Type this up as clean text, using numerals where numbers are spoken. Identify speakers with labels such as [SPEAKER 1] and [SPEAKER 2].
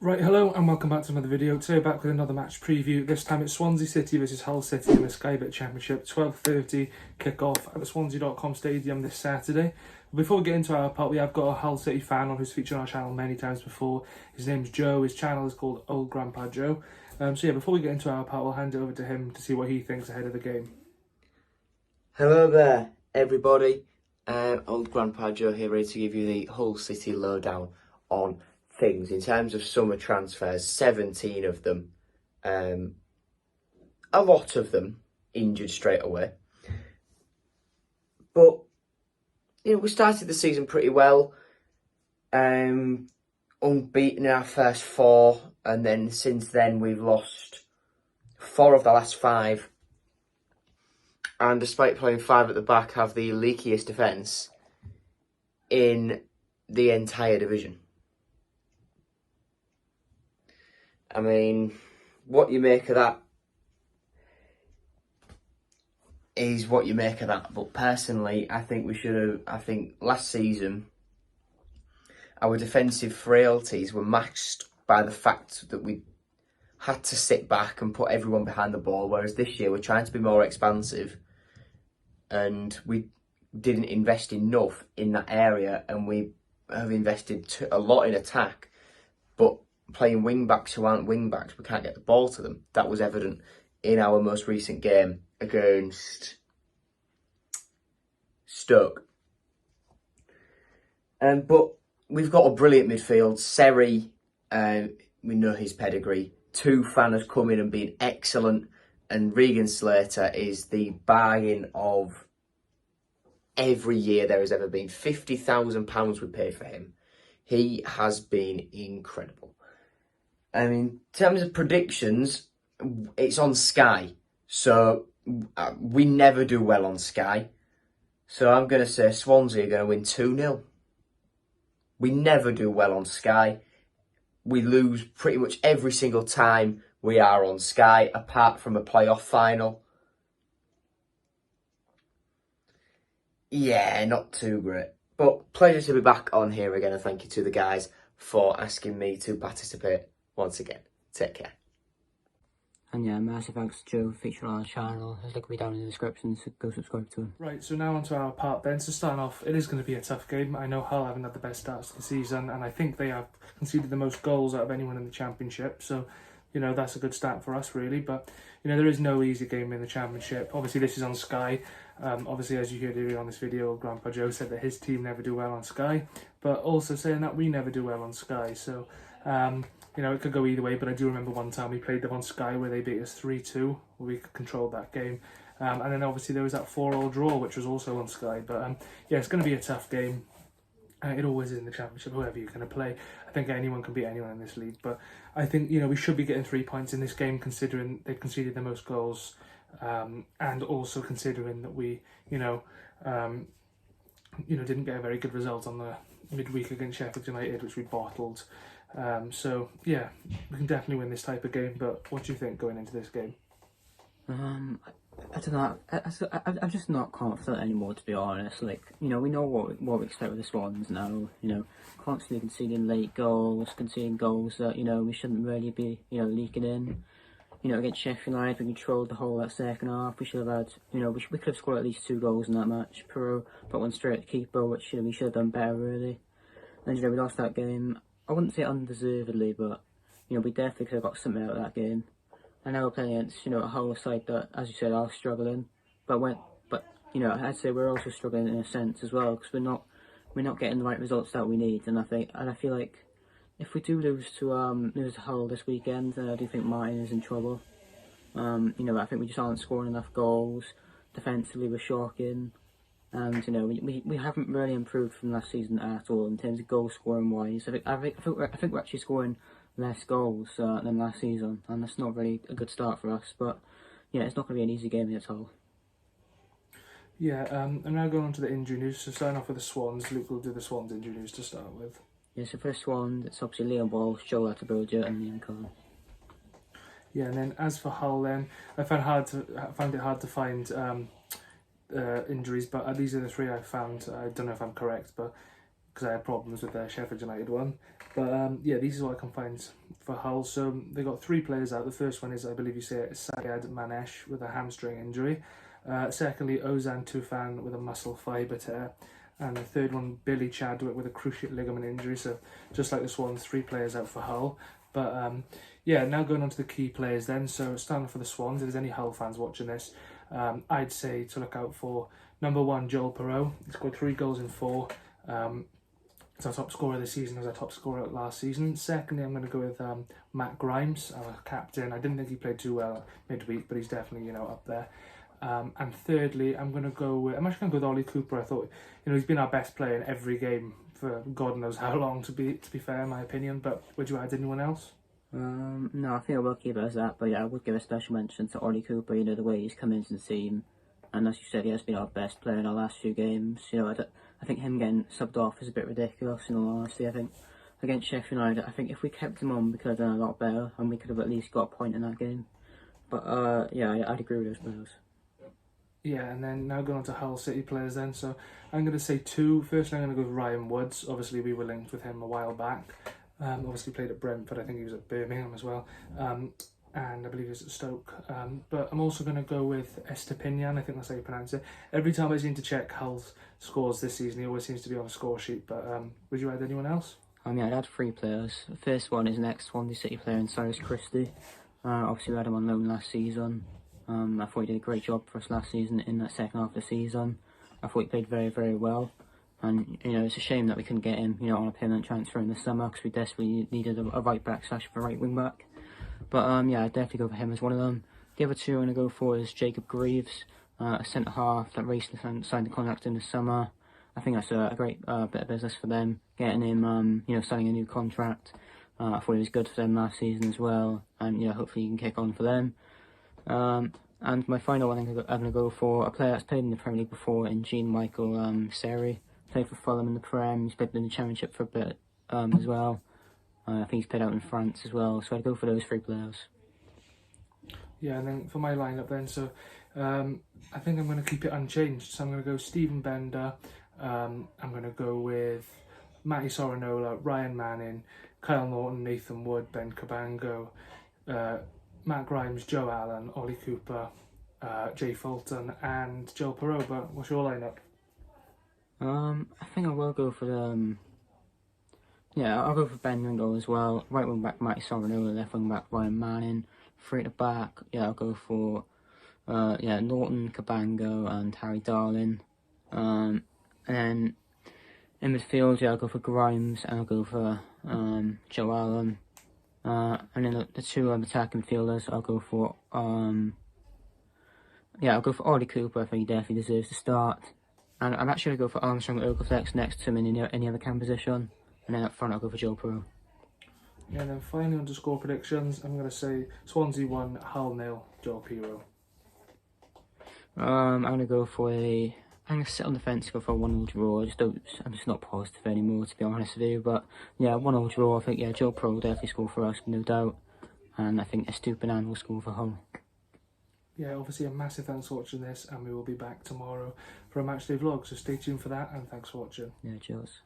[SPEAKER 1] Right, hello and welcome back to another video. Today back with another match preview. This time it's Swansea City versus Hull City in the Sky Bet Championship. 12:30 kick-off at the Swansea.com stadium this Saturday. Before we get into our part, we have got a Hull City fan on who's featured on our channel many times before. His name's Joe. His channel is called Old Grandpa Joe. Before we get into our part, we'll hand it over to him to see what he thinks ahead of the game.
[SPEAKER 2] Hello there, everybody. Old Grandpa Joe here, ready to give you the Hull City lowdown on things. In terms of summer transfers, 17 of them, a lot of them injured straight away. But, we started the season pretty well, unbeaten in our first four, and then since then we've lost 4 of the last 5. And despite playing 5 at the back, have the leakiest defence in the entire division. I mean, what you make of that is what you make of that. But personally, I think last season, our defensive frailties were matched by the fact that we had to sit back and put everyone behind the ball, whereas this year we're trying to be more expansive. And we didn't invest enough in that area, and we have invested a lot in attack, but playing wing-backs who aren't wing-backs, we can't get the ball to them. That was evident in our most recent game against Stoke. But we've got a brilliant midfield. Seri, we know his pedigree. Tufan has come in and been excellent. And Regan Slater is the bargain of every year there has ever been. £50,000 we paid for him. He has been incredible. In terms of predictions, it's on Sky. So we never do well on Sky. So I'm going to say Swansea are going to win 2-0. We never do well on Sky. We lose pretty much every single time we are on Sky, apart from a playoff final. Yeah, not too great. But pleasure to be back on here again, and thank you to the guys for asking me to participate once again. Take care.
[SPEAKER 3] And yeah, massive thanks to Joe, featured on our channel. His link will be down in the description, so go subscribe to him.
[SPEAKER 1] Right, so now onto our part then. So starting off, it is going to be a tough game. I know Hull haven't had the best starts to the season, and I think they have conceded the most goals out of anyone in the Championship. So, that's a good start for us, really. But, there is no easy game in the Championship. Obviously, this is on Sky. Obviously, as you heard earlier on this video, Grandpa Joe said that his team never do well on Sky, but also saying that we never do well on Sky. So, it could go either way, but I do remember one time we played them on Sky where they beat us 3-2, where we controlled that game. And then obviously there was that 4-4 draw, which was also on Sky. But it's going to be a tough game. It always is in the Championship, whoever you're going to play. I think anyone can beat anyone in this league. But I think, we should be getting 3 points in this game, considering they've conceded the most goals. And also considering that we, didn't get a very good result on the midweek against Sheffield United, which we bottled. We can definitely win this type of game. But what do you think going into this game?
[SPEAKER 3] I don't know. I'm just not confident anymore, to be honest. Like, we know what we expect with the Swans now. Constantly conceding late goals, conceding goals that we shouldn't really be leaking in. Against Sheffield United, we controlled the whole that second half. We should have had, we could have scored at least 2 goals in that match. Peru put one straight at keeper, which we should have done better, really. And we lost that game. I wouldn't say undeservedly, but we definitely could have got something out of that game. And now we're playing against a whole side that, as you said, are struggling. But I'd say we're also struggling in a sense as well, because we're not getting the right results that we need. And I feel like if we do lose to Hull this weekend, I do think Martin is in trouble. I think we just aren't scoring enough goals. Defensively, we're shocking. And we haven't really improved from last season at all in terms of goal scoring wise. I think we're actually scoring less goals than last season, and that's not really a good start for us. But it's not going to be an easy game at all.
[SPEAKER 1] Yeah, and now going on to the injury news. So starting off with the Swans, Luke will do the Swans injury news to start with.
[SPEAKER 3] Yeah, so for the Swans, it's obviously Liam Walsh, Joe Lataboja, and Liam Cole.
[SPEAKER 1] Yeah, and then as for Hull, then I found it hard to find injuries, but these are the 3 I found. I don't know if I'm correct, but because I had problems with the Sheffield United one. But yeah, these is what I can find for Hull. So they got 3 players out. The first one is, I believe you say it, Syed Manesh with a hamstring injury. Secondly, Ozan Tufan with a muscle fibre tear. And the third one, Billy Chadwick with a cruciate ligament injury. So just like the Swans, 3 players out for Hull. But yeah, now going on to the key players then. So starting for the Swans, if there's any Hull fans watching this, I'd say to look out for number 1, Joel Perreault. He scored 3 goals in 4. He's our top scorer this season, he was our top scorer last season. Secondly, I'm going to go with Matt Grimes, our captain. I didn't think he played too well midweek, but he's definitely, up there. And thirdly, I'm actually going to go with Ollie Cooper. I thought, he's been our best player in every game for God knows how long, to be fair, in my opinion. But would you add anyone else?
[SPEAKER 3] No, I think I will keep it as that, but yeah, I would give a special mention to Ollie Cooper, the way he's come into the team. And as you said, he has been our best player in our last few games. I think him getting subbed off is a bit ridiculous, in all honesty. I think against Sheffield United, I think if we kept him on, we could have done a lot better, and we could have at least got a point in that game. But yeah, I'd agree with those players.
[SPEAKER 1] Yeah, and then now going on to Hull City players then. So I'm going to say 2. Firstly, I'm going to go with Ryan Woods. Obviously, we were linked with him a while back. Obviously played at Brentford. I think he was at Birmingham as well. And I believe he was at Stoke. But I'm also going to go with Estepinian. I think that's how you pronounce it. Every time I seem to check Hull's scores this season, he always seems to be on a score sheet. But would you add anyone else?
[SPEAKER 3] Yeah, I'd add 3 players. The first one is an ex-Swansea City player in Cyrus Christie. Obviously, we had him on loan last season. I thought he did a great job for us last season in that second half of the season. I thought he played very, very well. And, it's a shame that we couldn't get him, on a permanent transfer in the summer because we desperately needed a right back / a right wing back. But yeah, I'd definitely go for him as one of them. The other 2 I'm going to go for is Jacob Greaves, a centre half that recently signed a contract in the summer. I think that's a great bit of business for them, getting him, signing a new contract. I thought he was good for them last season as well, and hopefully he can kick on for them. And my final one I'm going to go for a player that's played in the Premier League before, in Jean-Michel Seri. Played for Fulham in the Prem, he's played in the Championship for a bit as well. I think he's played out in France as well, so I'd go for those 3 players.
[SPEAKER 1] Yeah, and then for my lineup then, so I think I'm going to keep it unchanged. So I'm going to go Stephen Bender, I'm going to go with Matty Sorinola, Ryan Manning, Kyle Norton, Nathan Wood, Ben Cabango, Matt Grimes, Joe Allen, Ollie Cooper, Jay Fulton and Joel Perreault. But what's your lineup?
[SPEAKER 3] I think I will go for yeah, I'll go for Ben and goal as well. Right wing back Matty Sorinola, left wing back Ryan Manning. 3 at the back, yeah, I'll go for Norton, Cabango and Harry Darling. And then in midfield, yeah, I'll go for Grimes and I'll go for Joe Allen. And then the 2 attacking midfielders, I'll go for Ollie Cooper. I think he definitely deserves to start. And I'm actually going to go for Armstrong Ogilflex next to him in any other cam position. And then up front, I'll go for Joel Perreault.
[SPEAKER 1] Yeah, and then finally on to score predictions, I'm going to say Swansea 1, Hull 0, Joel Perreault.
[SPEAKER 3] I'm going to go for I'm going to sit on the fence, go for a 1-0 draw. I'm just not positive anymore, to be honest with you. But yeah, 1-0 draw. I think Joel Perreault will definitely score for us, no doubt. And I think Estupiñán will score for Hull.
[SPEAKER 1] Yeah, obviously a massive thanks for watching this, and we will be back tomorrow for a matchday vlog. So stay tuned for that, and thanks for watching.
[SPEAKER 3] Yeah, cheers.